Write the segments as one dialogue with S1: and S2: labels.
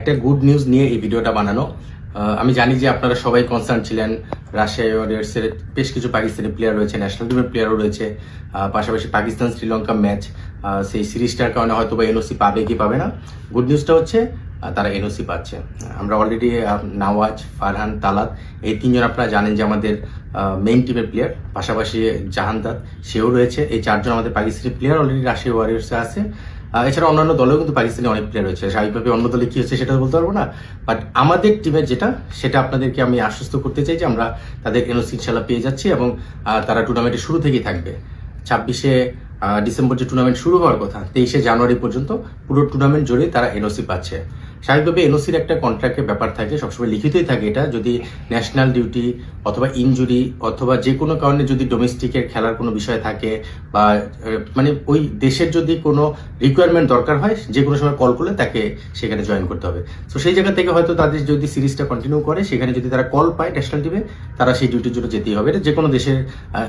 S1: একটা good news নিয়ে এই ভিডিওটা বানানো। আমি জানি যে আপনারা সবাই কনসার্ন ছিলেন। রাজশাহী ওয়ারিয়র্সের বেশ কিছু পাকিস্তানি প্লেয়ার রয়েছে, ন্যাশনাল টিমের প্লেয়ারও রয়েছে, পাশাপাশি পাকিস্তান শ্রীলঙ্কা ম্যাচ, সেই সিরিজটার কারণে হয়তো বা এনওসি পাবে কি পাবে না। গুড নিউজটা হচ্ছে তারা এনওসি পাচ্ছে। আমরা অলরেডি নওয়াজ, ফারহান, তালাত এই তিনজন আপনারা জানেন যে আমাদের মেইন টিমের প্লেয়ার, পাশাপাশি জাহানদাদ সেও রয়েছে। এই চারজন আমাদের পাকিস্তানি প্লেয়ার অলরেডি রাজশাহী ওয়ারিয়র্সে আছে। এছাড়া অন্যান্য দলেও কিন্তু পাকিস্তানি অনেক প্লেয়ার রয়েছে। স্বাভাবিকভাবে অন্য দলে কি হচ্ছে সেটা বলতে পারবো না, বাট আমাদের টিমের যেটা সেটা আপনাদেরকে আমি আশ্বস্ত করতে চাই যে আমরা তাদের এনওসি ইনশাল্লাহ পেয়ে যাচ্ছি এবং তারা টুর্নামেন্টের শুরু থেকেই থাকবে। 26শে ডিসেম্বর যে টুর্নামেন্ট শুরু হওয়ার কথা, 23শে জানুয়ারি পর্যন্ত পুরো টুর্নামেন্ট জুড়ে তারা এনওসি পাচ্ছে। স্বাভাবিকভাবে এনওসির একটা কন্ট্রাক্টের ব্যাপার থাকে, সবসময় লিখিতই থাকে। এটা যদি ন্যাশনাল ডিউটি অথবা ইনজুরি অথবা যে কোনো কারণে যদি ডোমেস্টিকের খেলার কোনো বিষয় থাকে বা মানে ওই দেশের যদি কোনো রিকোয়ারমেন্ট দরকার হয়, যে কোনো সময় কল করলে তাকে সেখানে জয়েন করতে হবে। তো সেই জায়গা থেকে হয়তো তাদের যদি সিরিজটা কন্টিনিউ করে, সেখানে যদি তারা কল পায় ন্যাশনাল টিমে, তারা সেই ডিউটির জন্য যেতেই হবে। এটা যে কোনো দেশের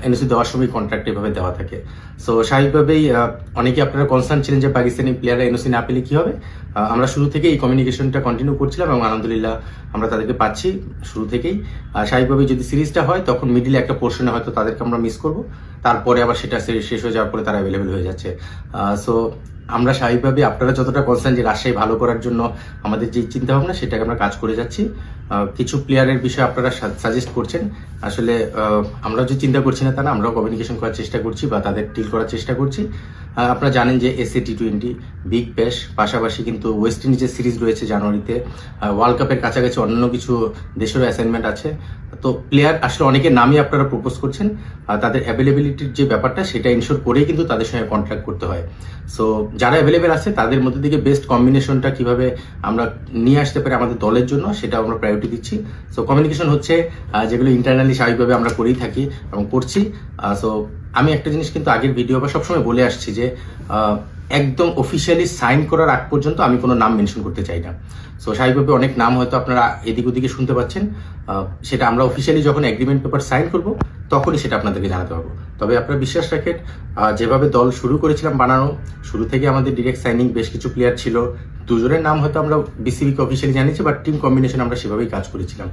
S1: এনওসি দেওয়ার সময় কন্ট্রাক্ট এভাবে দেওয়া থাকে। সো স্বাভাবিকভাবেই অনেকে আপনারা কনসার্ন ছিলেন যে পাকিস্তানি প্লেয়াররা এনওসি না পেলে কি হবে। আমরা শুরু থেকে এই কমিউনিকেশনটা কন্টিনিউ করছিলাম এবং আলহামদুলিল্লাহ আমরা তাদেরকে পাচ্ছি শুরু থেকেই। স্বাভাবিকভাবে যদি সিরিজটা হয় তখন মিডিলে একটা পোর্শনে হয়তো তাদেরকে আমরা মিস করব, তারপরে আবার সেটা শেষ হয়ে যাওয়ার পরে তারা অ্যাভেলেবেল হয়ে যাচ্ছে। সো আমরা স্বাভাবিকভাবে আপনারা যতটা কনসার্ন যে রাজশাহী ভালো করার জন্য আমাদের যে চিন্তা ভাবনা সেটাকে আমরা কাজ করে যাচ্ছি। কিছু প্লেয়ারের বিষয়ে আপনারা সাজেস্ট করছেন, আসলে আমরা যে চিন্তা করছি না তা না, আমরাও কমিউনিকেশন করার চেষ্টা করছি বা তাদের ডিল করার চেষ্টা করছি। আপনারা জানেন যে এসএ টি20, বিগ ব্যাশ, পাশাপাশি কিন্তু ওয়েস্ট ইন্ডিজের সিরিজ রয়েছে জানুয়ারিতে, ওয়ার্ল্ড কাপের কাছাকাছি অন্যান্য কিছু দেশেরও অ্যাসাইনমেন্ট আছে। তো প্লেয়ার আসলে অনেকের নামই আপনারা প্রপোজ করছেন, তাদের অ্যাভেলেবিলিটির যে ব্যাপারটা সেটা ইনশোর করেই কিন্তু তাদের সঙ্গে কন্ট্রাক্ট করতে হয়। সো যারা অ্যাভেলেবেল আছে তাদের মধ্যে থেকে বেস্ট কম্বিনেশনটা কিভাবে আমরা নিয়ে আসতে পারি আমাদের দলের জন্য, সেটা আমরা প্রায়োরিটি দিচ্ছি। সো কমিউনিকেশন হচ্ছে, যেগুলো ইন্টারনালি স্বাভাবিকভাবে আমরা করেই থাকি এবং করছি। সো আমি একটা জিনিস কিন্তু আগের ভিডিও বা সবসময় বলে আসছি যে একদম অফিসিয়ালি সাইন করার আগ পর্যন্ত আমি কোনো নাম মেনশন করতে চাই না। সো স্বাভাবিকভাবে অনেক নাম হয়তো আপনারা এদিক ওদিকে শুনতে পাচ্ছেন, সেটা আমরা অফিসিয়ালি যখন এগ্রিমেন্ট পেপার সাইন করব তখনই সেটা আপনাদেরকে জানাতে পারবো। তবে আপনারা বিশ্বাস রাখেন, যেভাবে দল শুরু করেছিলাম বানানো, শুরু থেকে আমাদের ডিরেক্ট সাইনিং বেশ কিছু প্লেয়ার ছিল, দুজনের নাম হয়তো আমরা বিসিবিকে অফিসিয়ালি জানিয়েছি, বাট টিম কম্বিনেশন আমরা সেভাবেই কাজ করেছিলাম।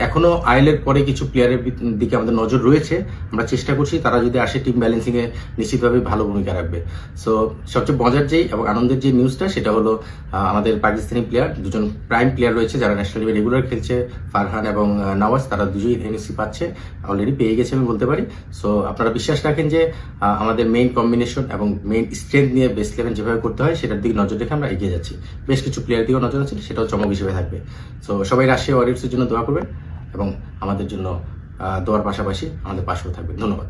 S1: এখনো আইএলের পরে কিছু প্লেয়ারের দিকে আমাদের নজর রয়েছে, আমরা চেষ্টা করছি তারা যদি আসে টিম ব্যালেন্সিংয়ে নিশ্চিতভাবে ভালো ভূমিকা রাখবে। সো সবচেয়ে মজার যেই এবং আনন্দের যে নিউজটা সেটা হলো আমাদের পাকিস্তানি প্লেয়ার দুজন প্রাইম প্লেয়ার রয়েছে যারা ন্যাশনাল টিমে রেগুলার খেলছে, ফারহান এবং নওয়াজ, তারা দুজনই এনওসি পাচ্ছে, অলরেডি পেয়ে গেছে আমি বলতে পারি। সো আপনারা বিশ্বাস রাখেন যে আমাদের মেইন কম্বিনেশন এবং মেইন স্ট্রেংথ নিয়ে বেস্ট ইলেভেন যেভাবে করতে হয় সেটার দিকে নজর রেখে আমরা এগিয়ে যাচ্ছি। বেশ কিছু প্লেয়ার দিকেও নজর আছে, সেটাও চমক হিসেবে থাকবে। সো সবাই রাজশাহী ওয়ারিয়র্সের জন্য দোয়া করবেন এবং আমাদের জন্য দোয়ার পাশাপাশি আমাদের পাশেও থাকবেন। ধন্যবাদ।